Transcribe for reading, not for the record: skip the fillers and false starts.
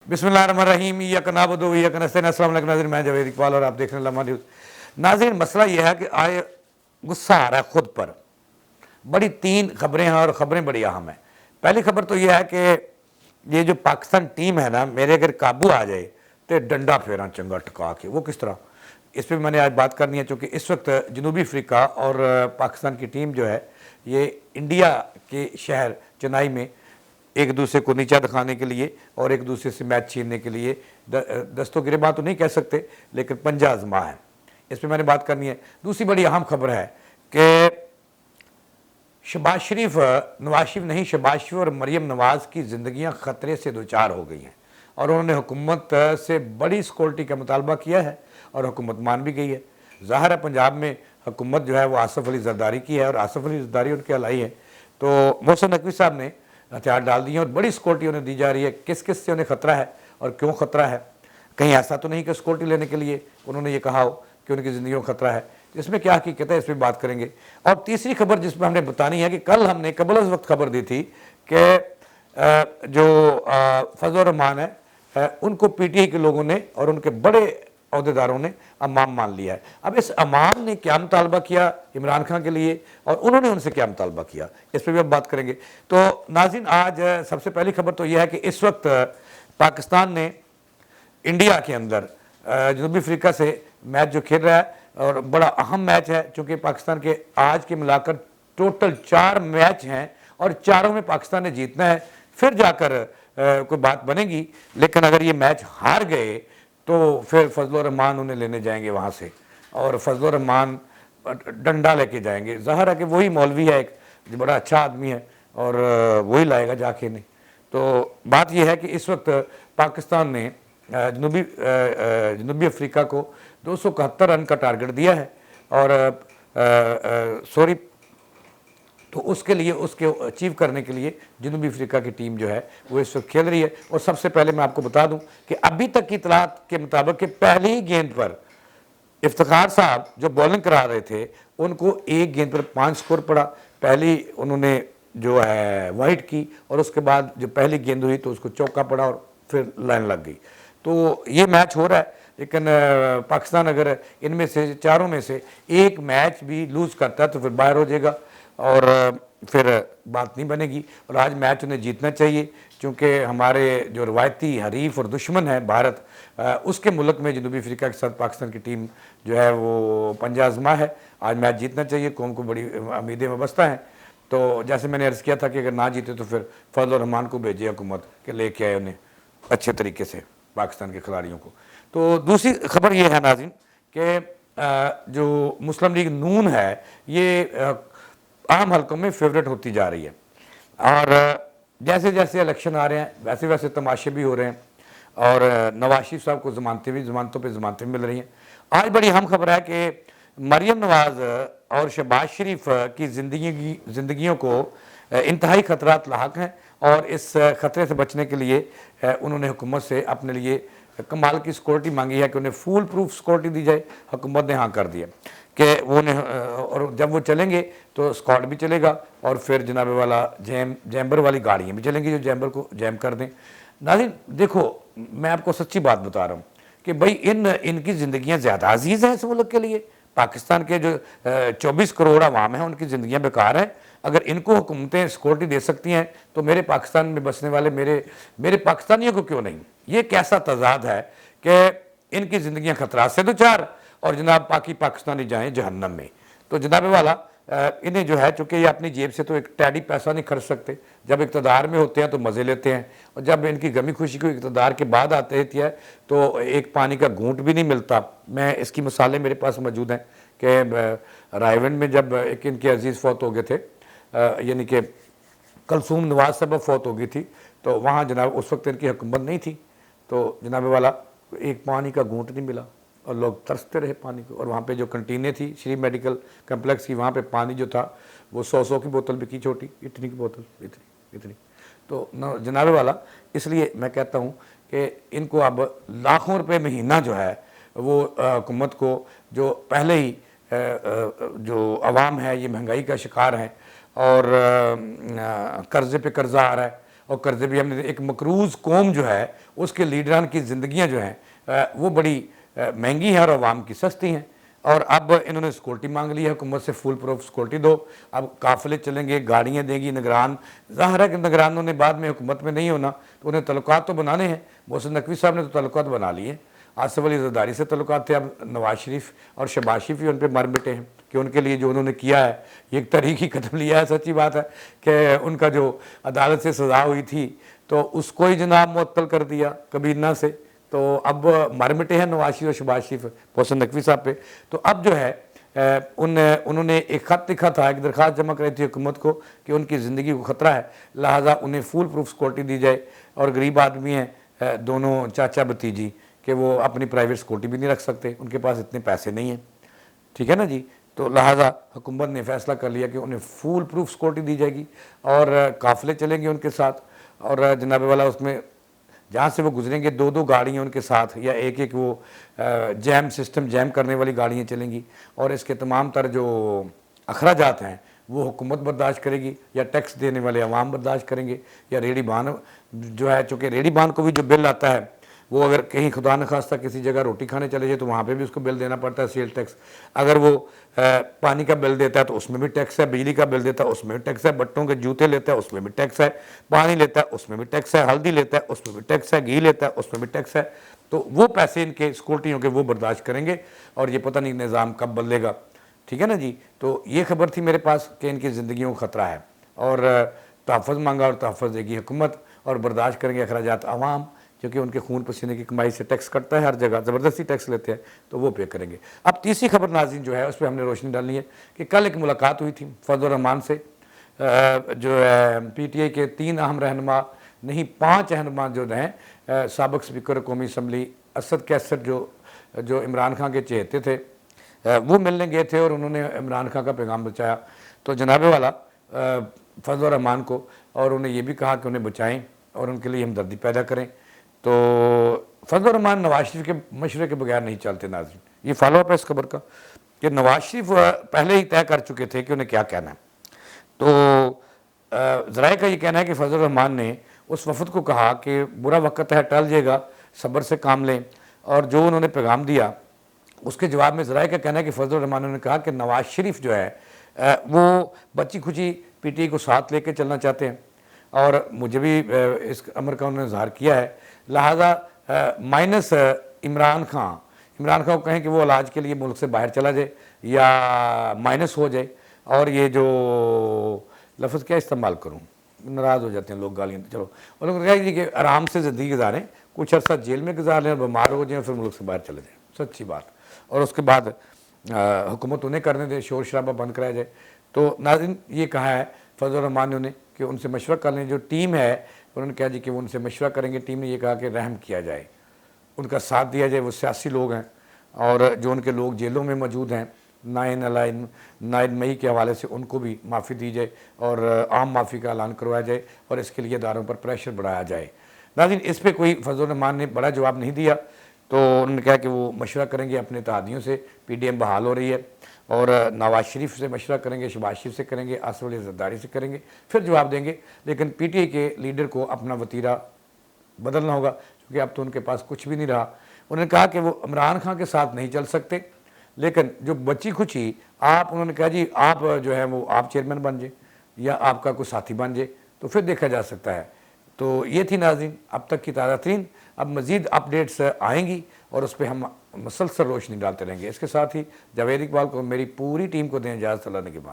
बिस्मिल्लाहिर्रहमानिर्रहीम इय्याक नअबुदु व इय्याक नस्तईन। अस्सलाम वालेकुम नाज़रीन, मैं जावेद इकबाल और आप देख रहे हैं लम्हा न्यूज़। नाज़रीन, मसला यह है कि आए गुस्सा आ रहा है खुद पर। बड़ी तीन खबरें हैं और ख़बरें बड़ी अहम हैं। पहली खबर तो यह है कि ये जो पाकिस्तान टीम है ना, मेरे अगर काबू आ जाए तो डंडा फेरा चंगा टका के, वो किस तरह, इस पर मैंने आज बात करनी है। चूँकि इस वक्त जनूबी अफ्रीका और पाकिस्तान की टीम जो है ये इंडिया के शहर चेन्नई में एक दूसरे को नीचा दिखाने के लिए और एक दूसरे से मैच छीनने के लिए दस्तों गिरबां तो नहीं कह सकते, लेकिन पंजा आजमा है। इस पर मैंने बात करनी है। दूसरी बड़ी अहम खबर है कि शहबाज शरीफ, नवाज शरीफ नहीं, शहबाज शरीफ और मरीम नवाज़ की ज़िंदगियां ख़तरे से दो चार हो गई हैं और उन्होंने हुकूमत से बड़ी सिक्योरिटी का मुतालबा किया है और हुकूमत मान भी गई है। ज़ाहिर है पंजाब में हुकूमत जो है वो आसफ़ अली ज़रदारी की है और आसफ़ अली ज़रदारी उनके अलाई है। तो मोहसिन नकवी साहब ने हथियार डाल दिए और बड़ी सिक्योरिटी उन्हें दी जा रही है। किस किस से उन्हें ख़तरा है और क्यों ख़तरा है? कहीं ऐसा तो नहीं कि सिक्योरिटी लेने के लिए उन्होंने ये कहा हो कि उनकी ज़िंदगी में ख़तरा है? इसमें क्या हकीकत है, इस पर बात करेंगे। और तीसरी खबर जिस पर हमने बतानी है कि कल हमने कबल उस वक्त खबर दी थी कि जो फजल रहमान है उनको पीटीआई के लोगों ने और उनके बड़े अहदेदारों ने अमाम मान लिया है। अब इस अमाम ने क्या मुतालबा किया इमरान खान के लिए और उन्होंने उनसे क्या मुतालबा किया, इस पर भी अब बात करेंगे। तो नाज़रीन, आज सबसे पहली खबर तो यह है कि इस वक्त पाकिस्तान ने इंडिया के अंदर जनूबी अफ्रीका से मैच जो खेल रहा है और बड़ा अहम मैच है, चूँकि पाकिस्तान के आज के मिलाकर टोटल 4 मैच हैं और चारों में पाकिस्तान ने जीतना है, फिर जाकर कोई बात बनेगी। लेकिन अगर ये मैच हार गए तो फिर फजल रहमान उन्हें लेने जाएंगे वहाँ से और फजल रहमान डंडा लेके जाएंगे। ज़ाहिर है कि वही मौलवी है, एक जो बड़ा अच्छा आदमी है और वही लाएगा जाके इन्हें। तो बात यह है कि इस वक्त पाकिस्तान ने जनूबी अफ्रीका को 271 रन का टारगेट दिया है और सॉरी, तो उसके लिए उसके अचीव करने के लिए जनूबी अफ्रीका की टीम जो है वो इस वक्त खेल रही है। और सबसे पहले मैं आपको बता दूं कि अभी तक की इतलात के मुताबिक कि पहली ही गेंद पर इफ्तिखार साहब जो बॉलिंग करा रहे थे उनको एक गेंद पर 5 स्कोर पड़ा। पहली उन्होंने जो है वाइड की और उसके बाद जो पहली गेंद हुई तो उसको चौका पड़ा और फिर लाइन लग गई। तो ये मैच हो रहा है, लेकिन पाकिस्तान अगर इनमें से चारों में से एक मैच भी लूज़ करता है तो फिर बाहर हो जाएगा और फिर बात नहीं बनेगी। और आज मैच उन्हें जीतना चाहिए, क्योंकि हमारे जो रवायती हरीफ और दुश्मन है भारत, उसके मुल्क में जनूबी अफ्रीका के साथ पाकिस्तान की टीम जो है वो पंजा आज़मा है। आज मैच जीतना चाहिए, कौम को बड़ी उम्मीदें वाबस्ता हैं। तो जैसे मैंने अर्ज़ किया था कि अगर ना जीते तो फिर फजल रहमान को भेजे हुकूमत के लेके आए उन्हें अच्छे तरीके से पाकिस्तान के खिलाड़ियों को। तो दूसरी खबर ये है नाज़रीन कि जो मुस्लिम लीग नून है ये आम हल्कों में फेवरेट होती जा रही है और जैसे जैसे इलेक्शन आ रहे हैं वैसे वैसे तमाशे भी हो रहे हैं और नवाज शरीफ साहब को ज़मानतों पे ज़मानतें मिल रही हैं। आज बड़ी अहम खबर है कि मरीम नवाज़ और शहबाज शरीफ की ज़िंदगियों को इंतहाई ख़तरात लाहक हैं और इस ख़तरे से बचने के लिए उन्होंने हुकूमत से अपने लिए कमाल की सिक्योरिटी मांगी है कि उन्हें फुल प्रूफ सिक्योरिटी दी जाए। हुकूमत ने हाँ कर दिया कि वो उन्हें, और जब वो चलेंगे तो स्क्वाड भी चलेगा और फिर जनाब वाला जैम्बर वाली गाड़ियाँ भी चलेंगी जो जैम्बर को जैम कर दें। नाज़रीन देखो, मैं आपको सच्ची बात बता रहा हूँ कि भाई इनकी ज़िंदगियाँ ज़्यादा अजीज़ हैं इस मुल्क के लिए। पाकिस्तान के जो 24 करोड़ अवाम हैं उनकी ज़िंदगियाँ बेकार हैं। अगर इनको हुकूमतें सिक्योरिटी दे सकती हैं तो मेरे पाकिस्तान में बसने वाले मेरे पाकिस्तानियों को क्यों नहीं? ये कैसा तजाद है कि इनकी ज़िंदगियाँ खतरात से दो चार और जनाब पाकिस्तानी जाएँ जहन्नम में। तो जनाब वाला इन्हें जो है, चूँकि ये अपनी जेब से तो एक टैडी पैसा नहीं खर्च सकते। जब इक़्तिदार में होते हैं तो मज़े लेते हैं और जब इनकी गमी खुशी को इक़्तिदार के बाद आते है तो एक पानी का घूंट भी नहीं मिलता। मैं इसकी मिसालें मेरे पास मौजूद हैं कि रायवंड में जब एक इनके अजीज़ फौत हो गए थे, यानी कि कलसूम नवाज साहब फौत हो गई थी, तो वहाँ जनाब उस वक्त इनकी हुकूमत नहीं थी, तो जनाब वाला एक पानी का घूंट नहीं मिला और लोग तरसते रहे पानी को। और वहाँ पे जो कंटीनें थी श्री मेडिकल कम्प्लेक्स की, वहाँ पे पानी जो था वो 100 की बोतल बिकी, छोटी इतनी की बोतल, इतनी। तो जनाब वाला, इसलिए मैं कहता हूँ कि इनको अब लाखों रुपए महीना जो है वो हुकूमत को, जो पहले ही जो अवाम है ये महंगाई का शिकार है और कर्ज़े पे कर्ज़ा आ रहा है اور قرضے بھی ہم نے ایک مقروض قوم جو ہے اس کے لیڈران کی زندگیاں جو ہیں وہ بڑی مہنگی ہیں اور عوام کی سستی ہیں. اور اب انہوں نے سیکورٹی مانگ لی ہے حکومت سے, فل پروف سیکورٹی دو. اب قافلے چلیں گے, گاڑیاں دیں گی نگران. ظاہر ہے کہ نگرانوں نے بعد میں حکومت میں نہیں ہونا تو انہیں تعلقات تو بنانے ہیں. محسن نقوی صاحب نے تو تعلقات بنا لیے. آصف علی زرداری سے تعلقات تھے, اب نواز شریف اور شہباز شریف بھی ان پہ مر مٹے ہیں کہ ان کے لیے جو انہوں نے کیا ہے یہ ایک تاریخی قدم لیا ہے. سچی بات ہے کہ ان کا جو عدالت سے سزا ہوئی تھی تو اس کو ہی جناب معطل کر دیا کابینہ سے, تو اب مر مٹے ہیں نواز شریف اور شہباز شریف محسن نقوی صاحب پہ. تو اب جو ہے انہوں نے ایک خط لکھا تھا, ایک درخواست جمع کرائی تھی حکومت کو کہ ان کی زندگی کو خطرہ ہے, لہٰذا انہیں فول پروف سیکورٹی دی جائے. اور غریب آدمی ہیں دونوں چاچا بھتیجی کہ وہ اپنی پرائیویٹ سیکورٹی بھی نہیں رکھ سکتے, ان کے پاس اتنے پیسے نہیں ہیں. ٹھیک ہے نا جی. تو لہٰذا حکومت نے فیصلہ کر لیا کہ انہیں فول پروف سیکورٹی دی جائے گی اور قافلے چلیں گے ان کے ساتھ. اور جناب والا اس میں جہاں سے وہ گزریں گے 2 گاڑیاں ان کے ساتھ یا ایک وہ جیم سسٹم جیم کرنے والی گاڑیاں چلیں گی. اور اس کے تمام تر جو اخراجات ہیں وہ حکومت برداشت کرے گی یا ٹیکس دینے والے عوام برداشت کریں گے یا ریڑھی بان جو ہے, چونکہ ریڑھی بان کو بھی جو بل آتا ہے وہ اگر کہیں خدا نخواستہ کسی جگہ روٹی کھانے چلے جائے تو وہاں پہ بھی اس کو بل دینا پڑتا ہے, سیل ٹیکس. اگر وہ پانی کا بل دیتا ہے تو اس میں بھی ٹیکس ہے, بجلی کا بل دیتا ہے اس میں بھی ٹیکس ہے, بٹوں کے جوتے لیتا ہے اس میں بھی ٹیکس ہے, پانی لیتا ہے اس میں بھی ٹیکس ہے, ہلدی لیتا ہے اس میں بھی ٹیکس ہے, گھی لیتا ہے اس میں بھی ٹیکس ہے. تو وہ پیسے ان کے سیکورٹیوں کے وہ برداشت کریں گے اور یہ پتہ نہیں نظام کب بدلے گا. ٹھیک ہے نا جی. تو یہ خبر تھی میرے پاس کہ ان کی زندگیوں کو خطرہ ہے اور تحفظ مانگا اور تحفظ دے گی حکومت اور برداشت کریں گے اخراجات عوام, کیونکہ ان کے خون پسینے کی کمائی سے ٹیکس کٹتا ہے, ہر جگہ زبردستی ٹیکس لیتے ہیں تو وہ پے کریں گے. اب تیسری خبر ناظرین جو ہے اس پہ ہم نے روشنی ڈالنی ہے کہ کل ایک ملاقات ہوئی تھی فضل الرحمان سے, جو ہے پی ٹی آئی کے 3 اہم رہنما نہیں 5 رہنما جو ہیں, سابق اسپیکر قومی اسمبلی اسد کیسر جو عمران خان کے چہیتے تھے, وہ ملنے گئے تھے اور انہوں نے عمران خان کا پیغام بچایا. تو جناب والا فضل الرحمان کو اور انہیں یہ بھی کہا کہ انہیں بچائیں اور ان کے لیے ہمدردی پیدا کریں. تو فضل الرحمان نواز شریف کے مشورے کے بغیر نہیں چلتے. ناظرین یہ فالو اپ ہے اس خبر کا کہ نواز شریف پہلے ہی طے کر چکے تھے کہ انہیں کیا کہنا ہے. تو ذرائع کا یہ کہنا ہے کہ فضل الرحمان نے اس وفد کو کہا کہ برا وقت ہے, ٹل جائے گا, صبر سے کام لیں. اور جو انہوں نے پیغام دیا اس کے جواب میں ذرائع کا کہنا ہے کہ فضل الرحمان نے کہا کہ نواز شریف جو ہے وہ بچی کھچی پی ٹی آئی کو ساتھ لے کے چلنا چاہتے ہیں اور مجھے بھی اس امر کا انہوں نے اظہار کیا ہے. لہٰذا مائنس عمران خان کو کہیں کہ وہ علاج کے لیے ملک سے باہر چلا جائے یا مائنس ہو جائے. اور یہ جو لفظ کیا استعمال کروں, ناراض ہو جاتے ہیں لوگ, گالیاں, چلو ان لوگوں نے کہا جی کہ آرام سے زندگی گزاریں, کچھ عرصہ جیل میں گزار لیں اور بیمار ہو جائیں پھر ملک سے باہر چلے جائیں. سچی بات. اور اس کے بعد حکومت انہیں کرنے دے, شور شرابہ بند کرایا جائے. تو ناظرین یہ کہا ہے فضل الرحمان نے کہ ان سے مشورہ کر لیں. جو ٹیم ہے انہوں نے کہا جی کہ وہ ان سے مشورہ کریں گے. ٹیم نے یہ کہا کہ رحم کیا جائے, ان کا ساتھ دیا جائے. وہ سیاسی لوگ ہیں اور جو ان کے لوگ جیلوں میں موجود ہیں 9 مئی کے حوالے سے ان کو بھی معافی دی جائے اور عام معافی کا اعلان کروایا جائے اور اس کے لیے اداروں پر پریشر بڑھایا جائے. ناظرین اس پہ کوئی فضل الرحمان نے بڑا جواب نہیں دیا. تو انہوں نے کہا کہ وہ مشورہ کریں گے اپنے اتحادیوں سے, پی ڈی ایم بحال ہو رہی ہے, اور نواز شریف سے مشورہ کریں گے, شہباز شریف سے کریں گے, آصف علی زرداری سے کریں گے, پھر جواب دیں گے. لیکن پی ٹی آئی کے لیڈر کو اپنا وتیرہ بدلنا ہوگا کیونکہ اب تو ان کے پاس کچھ بھی نہیں رہا. انہوں نے کہا کہ وہ عمران خان کے ساتھ نہیں چل سکتے, لیکن جو بچی کھچی آپ, انہوں نے کہا جی آپ جو ہے وہ آپ چیئرمین بن جائیں یا آپ کا کوئی ساتھی بن جائے تو پھر دیکھا جا سکتا ہے. تو یہ تھی ناظرین اب تک کی تازہ ترین. اب مزید اپڈیٹس آئیں گی اور اس پہ ہم مسلسل روشنی ڈالتے رہیں گے. اس کے ساتھ ہی جاوید اقبال کو میری پوری ٹیم کو دیں اجازت اللہ نے کے بعد.